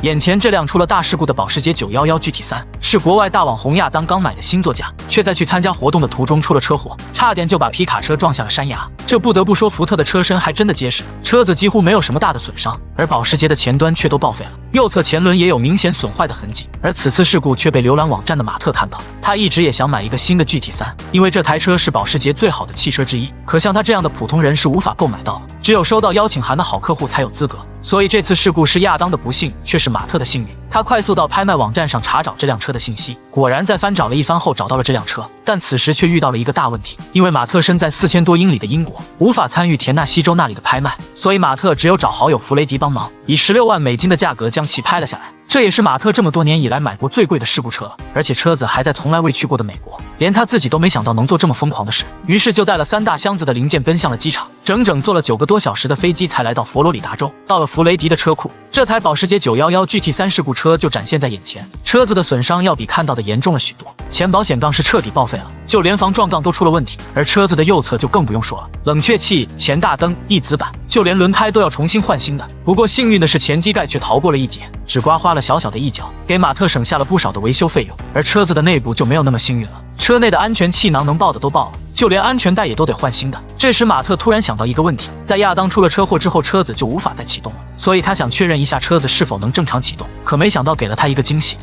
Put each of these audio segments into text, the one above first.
眼前这辆出了大事故的保时捷911 GT3是国外大网红亚当刚买的新座驾，却在去参加活动的途中出了车祸，差点就把皮卡车撞下了山崖。这不得不说，福特的车身还真的结实，车子几乎没有什么大的损伤，而保时捷的前端却都报废了，右侧前轮也有明显损坏的痕迹。而此次事故却被浏览网站的马特看到，他一直也想买一个新的 GT3，因为这台车是保时捷最好的汽车之一，可像他这样的普通人是无法购买到的，只有收到邀请函的好客户才有资格。所以这次事故是亚当的不幸，却是马特的幸运。他快速到拍卖网站上查找这辆车的信息，果然在翻找了一番后找到了这辆车，但此时却遇到了一个大问题，因为马特身在4000多英里的英国，无法参与田纳西州那里的拍卖，所以马特只有找好友弗雷迪帮忙，以16万美金的价格将其拍了下来。这也是马特这么多年以来买过最贵的事故车了，而且车子还在从来未去过的美国，连他自己都没想到能做这么疯狂的事，于是就带了3大箱子的零件奔向了机场，整整坐了9个多小时的飞机才来到佛罗里达州。到了弗雷迪的车库，这台保时捷911 GT3 事故车就展现在眼前，车子的损伤要比看到的严重了许多，前保险杠是彻底报废了，就连防撞杠都出了问题，而车子的右侧就更不用说了，冷却器、前大灯、翼子板，就连轮胎都要重新换新的。不过幸运的是，前机盖却逃过了一劫，只刮花了小小的一角，给马特省下了不少的维修费用。而车子的内部就没有那么幸运了，车内的安全气囊能爆的都爆了，就连安全带也都得换新的。这时马特突然想到一个问题，在亚当出了车祸之后，车子就无法再启动了，所以他想确认一下车子是否能正常启动，可没想到给了他一个惊喜。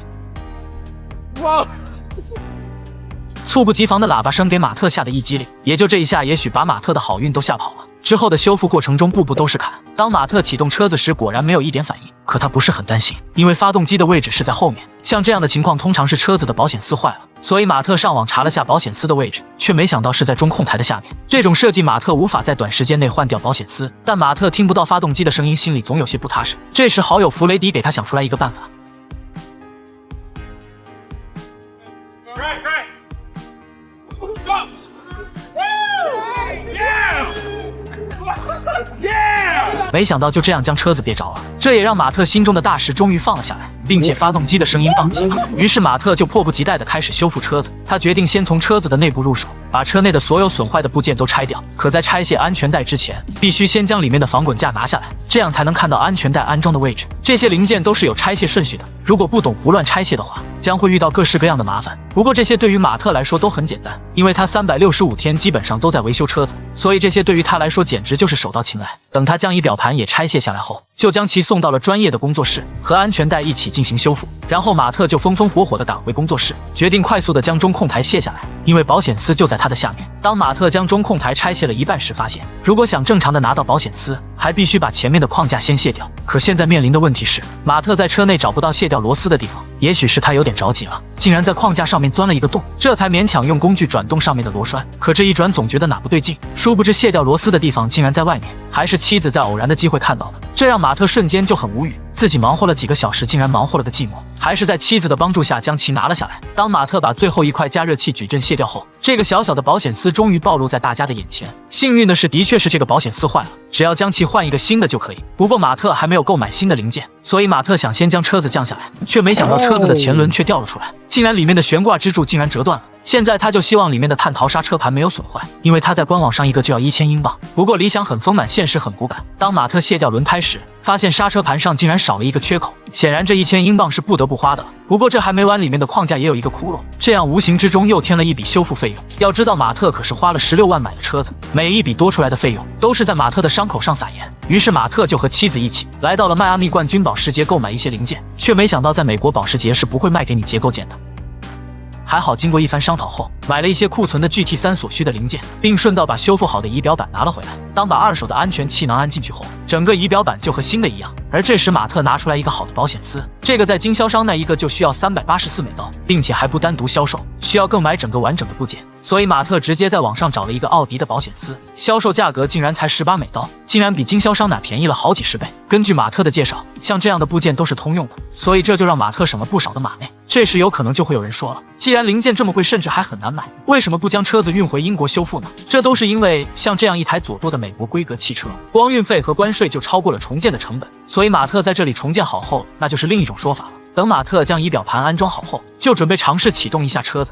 哇！猝不及防的喇叭声给马特吓得一激灵，也就这一下，也许把马特的好运都吓跑了。之后的修复过程中，步步都是坎。当马特启动车子时，果然没有一点反应。可他不是很担心，因为发动机的位置是在后面。像这样的情况，通常是车子的保险丝坏了。所以马特上网查了下保险丝的位置，却没想到是在中控台的下面。这种设计，马特无法在短时间内换掉保险丝。但马特听不到发动机的声音，心里总有些不踏实。这时，好友弗雷迪给他想出来一个办法。没想到就这样将车子憋着了，这也让马特心中的大石终于放了下来，并且发动机的声音宕机了。于是马特就迫不及待地开始修复车子。他决定先从车子的内部入手，把车内的所有损坏的部件都拆掉。可在拆卸安全带之前，必须先将里面的防滚架拿下来，这样才能看到安全带安装的位置。这些零件都是有拆卸顺序的，如果不懂胡乱拆卸的话，将会遇到各式各样的麻烦。不过这些对于马特来说都很简单，因为他365天基本上都在维修车子，所以这些对于他来说简直就是手到擒来。等他将仪表盘也拆卸下来后，就将其送到了专业的工作室，和安全带一起进行修复。然后马特就风风火火地赶回工作室，决定快速地将中控台卸下来，因为保险丝就在他的下面。当马特将中控台拆卸了一半时，发现如果想正常的拿到保险丝，还必须把前面的框架先卸掉。可现在面临的问题是，马特在车内找不到卸掉螺丝的地方，也许是他有点着急了，竟然在框架上面钻了一个洞，这才勉强用工具转动上面的螺栓。可这一转总觉得哪不对劲，殊不知卸掉螺丝的地方竟然在外面，还是妻子在偶然的机会看到的，这让马特瞬间就很无语，自己忙活了几个小时，竟然忙活了个寂寞，还是在妻子的帮助下将其拿了下来。当马特把最后一块加热器矩阵卸掉后，这个小小的保险丝终于暴露在大家的眼前。幸运的是，的确是这个保险丝坏了，只要将其换一个新的就可以。不过马特还没有购买新的零件，所以马特想先将车子降下来，却没想到车子的前轮却掉了出来，竟然里面的悬挂支柱竟然折断了。现在他就希望里面的碳陶刹车盘没有损坏，因为他在官网上一个就要1000英镑。不过理想很丰满，现实很骨感。当马特卸掉轮胎时，发现刹车盘上竟然少了一个缺口，显然这1000英镑是不得不花的。不过这还没完，里面的框架也有一个窟窿，这样无形之中又添了一笔修复费用。要知道马特可是花了16万买的车子，每一笔多出来的费用都是在马特的伤口上撒盐。于是马特就和妻子一起来到了迈阿密冠军保时捷购买一些零件，却没想到在美国保时捷是不会卖给你结构件的。还好经过一番商讨后，买了一些库存的 GT3 所需的零件，并顺道把修复好的仪表板拿了回来。当把二手的安全气囊安进去后，整个仪表板就和新的一样。而这时马特拿出来一个好的保险丝，这个在经销商那一个就需要384美刀，并且还不单独销售，需要更买整个完整的部件。所以马特直接在网上找了一个奥迪的保险丝，销售价格竟然才18美刀，竟然比经销商那便宜了好几十倍。根据马特的介绍，像这样的部件都是通用的，所以这就让马特省了不少的马内。这时有可能就会有人说了，既然零件这么贵，甚至还很难买，为什么不将车子运回英国修复呢？这都是因为像这样一台左舵的美国规格汽车，光运费和关税就超过了重建的成本，所以马特在这里重建好后，那就是另一种说法了。等马特将仪表盘安装好后，就准备尝试启动一下车子。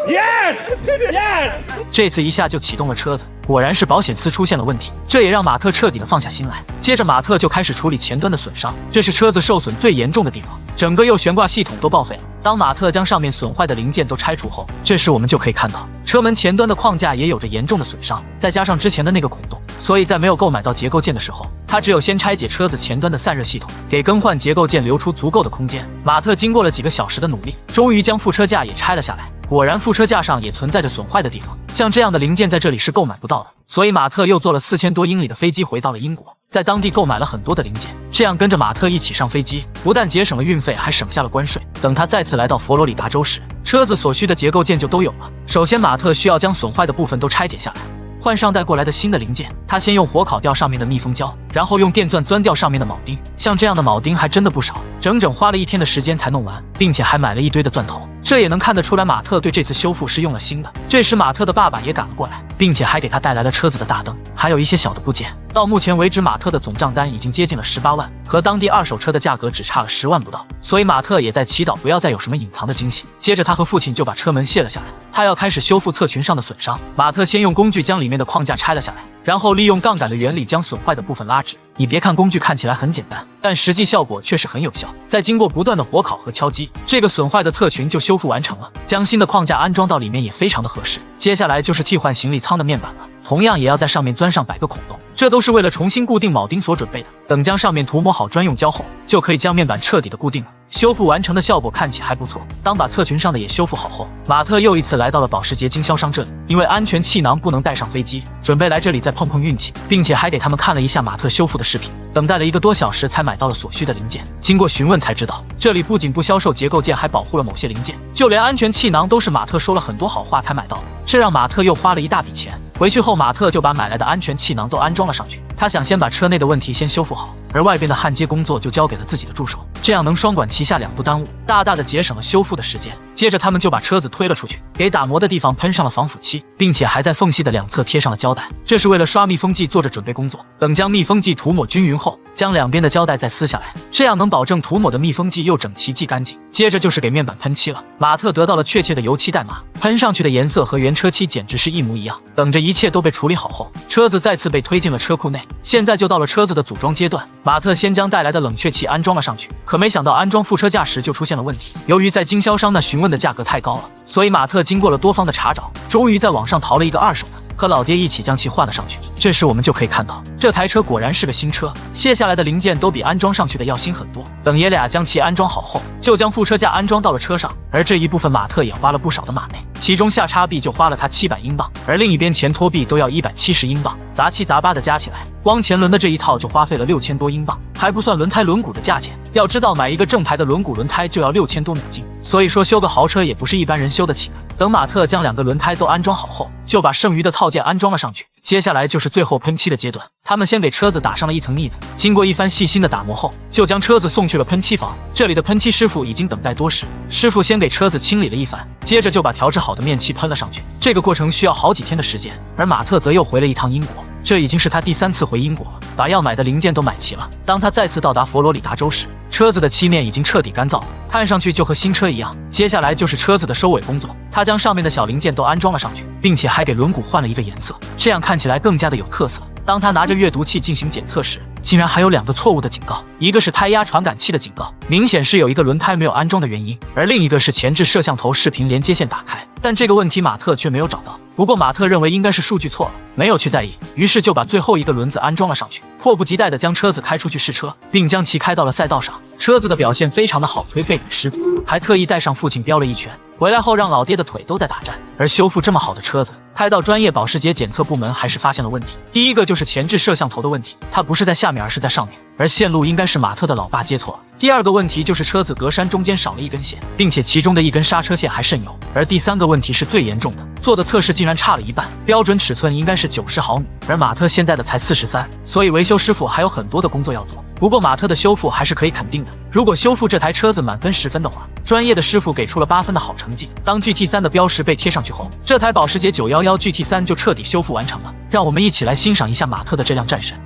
Yes! Yes! 这次一下就启动了车子，果然是保险丝出现了问题，这也让马特彻底的放下心来。接着马特就开始处理前端的损伤，这是车子受损最严重的地方，整个右悬挂系统都报废了。当马特将上面损坏的零件都拆除后，这时我们就可以看到车门前端的框架也有着严重的损伤，再加上之前的那个孔洞，所以在没有购买到结构件的时候，他只有先拆解车子前端的散热系统，给更换结构件留出足够的空间。马特经过了几个小时的努力，终于将副车架也拆了下来。果然副车架上也存在着损坏的地方，像这样的零件在这里是购买不到的，所以马特又坐了4000多英里的飞机回到了英国，在当地购买了很多的零件，这样跟着马特一起上飞机，不但节省了运费，还省下了关税。等他再次来到佛罗里达州时，车子所需的结构件就都有了。首先马特需要将损坏的部分都拆解下来，换上带过来的新的零件，他先用火烤掉上面的密封胶，然后用电钻钻掉上面的铆钉。像这样的铆钉还真的不少，整整花了1天的时间才弄完，并且还买了一堆的钻头。这也能看得出来马特对这次修复是用了心的。这时马特的爸爸也赶了过来，并且还给他带来了车子的大灯，还有一些小的部件。到目前为止马特的总账单已经接近了18万，和当地二手车的价格只差了10万不到，所以马特也在祈祷不要再有什么隐藏的惊喜。接着他和父亲就把车门卸了下来，他要开始修复侧裙上的损伤。马特先用工具将里面的框架拆了下来，然后利用杠杆的原理将损坏的部分拉直。你别看工具看起来很简单，但实际效果确实很有效。在经过不断的火烤和敲击，这个损坏的侧裙就修复完成了，将新的框架安装到里面也非常的合适。接下来就是替换行李舱的面板了，同样也要在上面钻上100个孔洞，这都是为了重新固定铆钉所准备的。等将上面涂抹好专用胶后，就可以将面板彻底的固定了。修复完成的效果看起还不错。当把侧裙上的也修复好后，马特又一次来到了保时捷经销商这里，因为安全气囊不能带上飞机，准备来这里再碰碰运气，并且还给他们看了一下马特修复的视频。等待了1个多小时才买到了所需的零件，经过询问才知道，这里不仅不销售结构件，还保护了某些零件，就连安全气囊都是马特说了很多好话才买到的，这让马特又花了一大笔钱。回去后马特就把买来的安全气囊都安装了上去，他想先把车内的问题先修复好，而外边的焊接工作就交给了自己的助手，这样能双管齐下，两不耽误，大大的节省了修复的时间。接着他们就把车子推了出去，给打磨的地方喷上了防腐漆，并且还在缝隙的两侧贴上了胶带，这是为了刷密封剂做着准备工作。等将密封剂涂抹均匀后，将两边的胶带再撕下来，这样能保证涂抹的密封剂又整齐既干净。接着就是给面板喷漆了，马特得到了确切的油漆代码，喷上去的颜色和原车漆简直是一模一样。等着一切都被处理好后，车子再次被推进了车库内，现在就到了车子的组装阶段。马特先将带来的冷却器安装了上去，可没想到安装副车架时就出现了问题。由于在经销商那询问的价格太高了，所以马特经过了多方的查找，终于在网上淘了一个二手的，和老爹一起将其换了上去。这时我们就可以看到，这台车果然是个新车，卸下来的零件都比安装上去的要新很多。等爷俩将其安装好后，就将副车架安装到了车上，而这一部分马特也花了不少的马内，其中下叉臂就花了他700英镑，而另一边前托臂都要170英镑，杂七杂八的加起来，光前轮的这一套就花费了6000多英镑，还不算轮胎轮毂的价钱。要知道买一个正牌的轮毂轮胎就要6000多美金，所以说修个豪车也不是一般人修得起的。等马特将2个轮胎都安装好后，就把剩余的套件安装了上去。接下来就是最后喷漆的阶段，他们先给车子打上了一层腻子，经过一番细心的打磨后，就将车子送去了喷漆房。这里的喷漆师傅已经等待多时，师傅先给车子清理了一番，接着就把调制好的面漆喷了上去。这个过程需要好几天的时间，而马特则又回了一趟英国。这已经是他第3次回英国了，把要买的零件都买齐了。当他再次到达佛罗里达州时，车子的漆面已经彻底干燥了，看上去就和新车一样。接下来就是车子的收尾工作，他将上面的小零件都安装了上去，并且还给轮毂换了一个颜色，这样看起来更加的有特色。当他拿着阅读器进行检测时，竟然还有2个错误的警告，一个是胎压传感器的警告，明显是有一个轮胎没有安装的原因，而另一个是前置摄像头视频连接线打开，但这个问题马特却没有找到。不过马特认为应该是数据错了，没有去在意，于是就把最后一个轮子安装了上去，迫不及待地将车子开出去试车，并将其开到了赛道上。车子的表现非常的好，推背给师傅，还特意带上父亲飙了一圈，回来后让老爹的腿都在打颤。而修复这么好的车子，开到专业保时捷检测部门还是发现了问题。第一个就是前置摄像头的问题，它不是在下面而是在上面，而线路应该是马特的老爸接错了。第2个问题就是车子格栅中间少了一根线，并且其中的一根刹车线还渗油。而第3个问题是最严重的，做的测试竟然差了一半，标准尺寸应该是90毫米，而马特现在的才43，所以维修师傅还有很多的工作要做。不过马特的修复还是可以肯定的，如果修复这台车子满分10分的话，专业的师傅给出了8分的好成绩。当 GT3 的标识被贴上去后，这台保时捷911 GT3 就彻底修复完成了。让我们一起来欣赏一下马特的这辆战神。